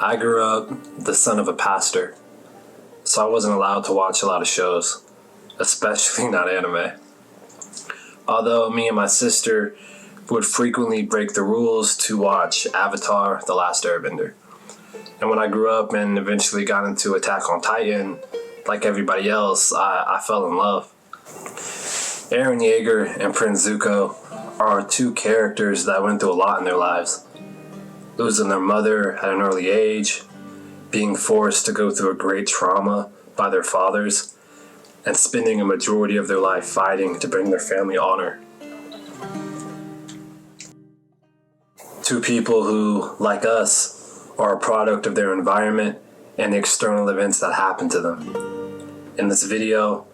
I grew up the son of a pastor, so I wasn't allowed to watch a lot of shows, especially not anime. Although me and my sister would frequently break the rules to watch Avatar: The Last Airbender. And when I grew up and eventually got into Attack on Titan, like everybody else, I fell in love. Eren Yeager and Prince Zuko are two characters that went through a lot in their lives. Losing their mother at an early age, being forced to go through a great trauma by their fathers, and spending a majority of their life fighting to bring their family honor. Two people who, like us, are a product of their environment and the external events that happen to them. In this video,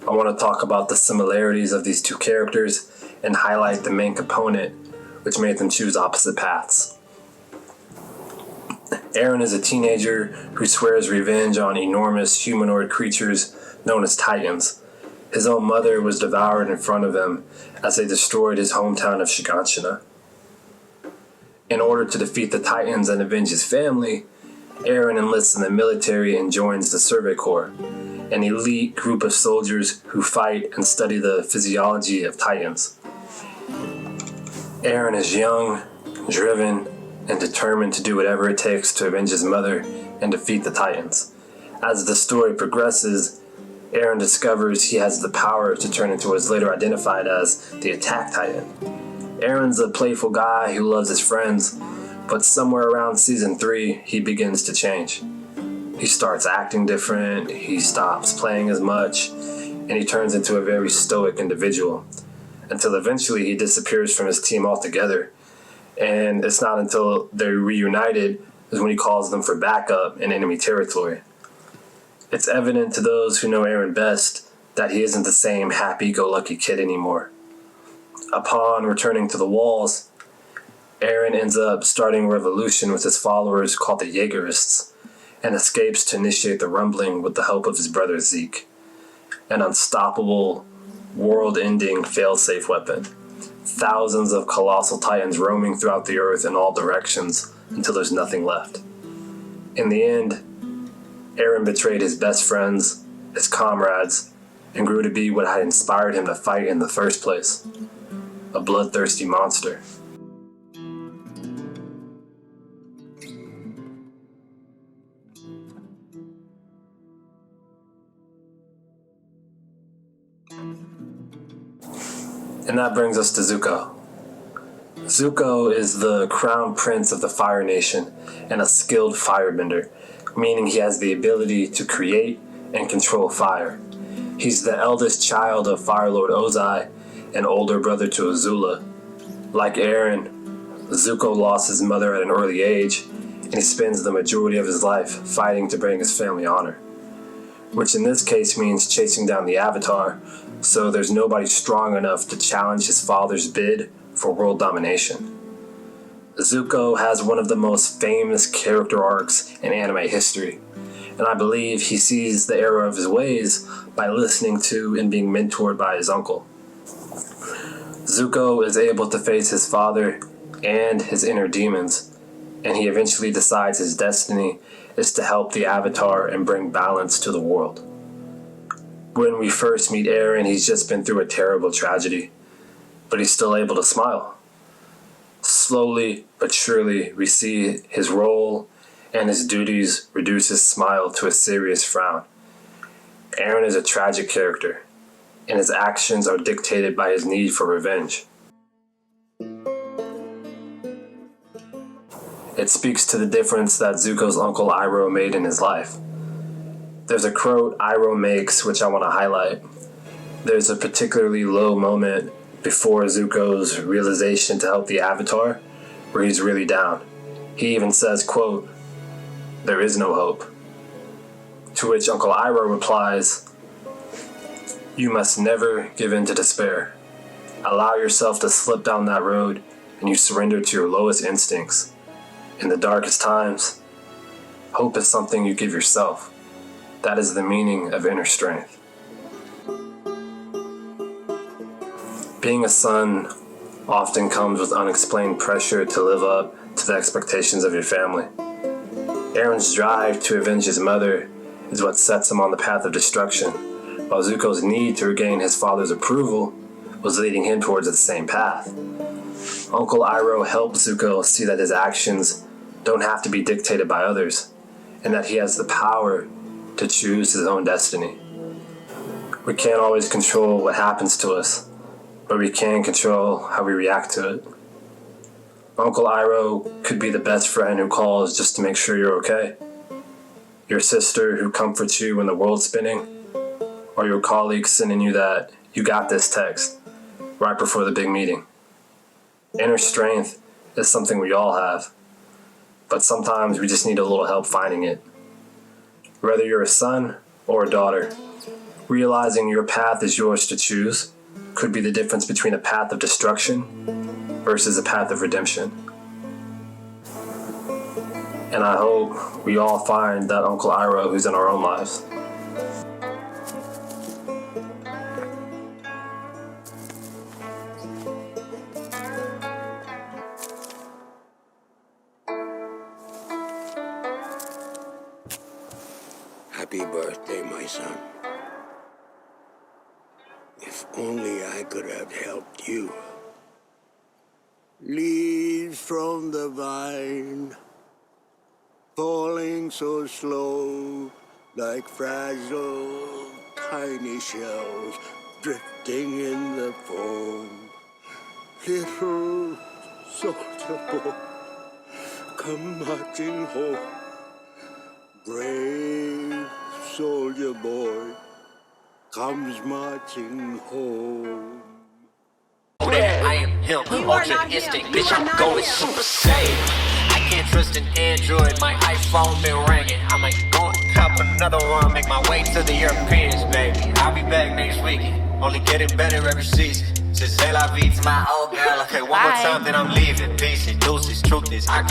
I want to talk about the similarities of these two characters and highlight the main component which made them choose opposite paths. Eren is a teenager who swears revenge on enormous humanoid creatures known as Titans. His own mother was devoured in front of him as they destroyed his hometown of Shiganshina. In order to defeat the Titans and avenge his family, Eren enlists in the military and joins the Survey Corps, an elite group of soldiers who fight and study the physiology of Titans. Eren is young, driven, and determined to do whatever it takes to avenge his mother and defeat the Titans. As the story progresses, Eren discovers he has the power to turn into what is later identified as the Attack Titan. Eren's a playful guy who loves his friends, but somewhere around season 3, he begins to change. He starts acting different, he stops playing as much, and he turns into a very stoic individual, until eventually he disappears from his team altogether. And it's not until they're reunited is when he calls them for backup in enemy territory. It's evident to those who know Eren best that he isn't the same happy-go-lucky kid anymore. Upon returning to the walls, Eren ends up starting a revolution with his followers called the Yeagerists, and escapes to initiate the rumbling with the help of his brother Zeke, an unstoppable, world-ending fail-safe weapon. Thousands of colossal titans roaming throughout the earth in all directions until there's nothing left. In the end, Eren betrayed his best friends, his comrades, and grew to be what had inspired him to fight in the first place, a bloodthirsty monster. And that brings us to Zuko. Zuko is the crown prince of the Fire Nation and a skilled firebender, meaning he has the ability to create and control fire. He's the eldest child of Fire Lord Ozai and older brother to Azula. Like Eren, Zuko lost his mother at an early age, and he spends the majority of his life fighting to bring his family honor, which in this case means chasing down the Avatar, so there's nobody strong enough to challenge his father's bid for world domination. Zuko has one of the most famous character arcs in anime history, and I believe he sees the error of his ways by listening to and being mentored by his uncle. Zuko is able to face his father and his inner demons, and he eventually decides his destiny is to help the Avatar and bring balance to the world. When we first meet Eren, he's just been through a terrible tragedy, but he's still able to smile. Slowly but surely, we see his role and his duties reduce his smile to a serious frown. Eren is a tragic character, and his actions are dictated by his need for revenge. It speaks to the difference that Zuko's uncle Iroh made in his life. There's a quote Iroh makes which I want to highlight. There's a particularly low moment before Zuko's realization to help the Avatar where he's really down. He even says, quote, "There is no hope." To which Uncle Iroh replies, "You must never give in to despair. Allow yourself to slip down that road and you surrender to your lowest instincts. In the darkest times, hope is something you give yourself. That is the meaning of inner strength." Being a son often comes with unexplained pressure to live up to the expectations of your family. Eren's drive to avenge his mother is what sets him on the path of destruction, while Zuko's need to regain his father's approval was leading him towards the same path. Uncle Iroh helped Zuko see that his actions don't have to be dictated by others, and that he has the power to choose his own destiny. We can't always control what happens to us, but we can control how we react to it. Uncle Iroh could be the best friend who calls just to make sure you're okay, your sister who comforts you when the world's spinning, or your colleague sending you that "you got this" text right before the big meeting. Inner strength is something we all have, but sometimes we just need a little help finding it. Whether you're a son or a daughter, realizing your path is yours to choose could be the difference between a path of destruction versus a path of redemption. And I hope we all find that Uncle Iroh who's in our own lives. Happy birthday, my son. If only I could have helped you. Leaves from the vine, falling so slow, like fragile, tiny shells drifting in the foam. Little soldier boy, come marching home. Brave soldier boy comes marching home. I am him, ultra instinct, bitch, I'm going super saiyan. I can't trust an Android, my iPhone been ringing. I might go and cop another one, make my way to the Europeans, baby. I'll be back next weekend, only getting better every season. Since say la vie to my old girl, okay, one more time then I'm leaving. Peace and deuces, truth is I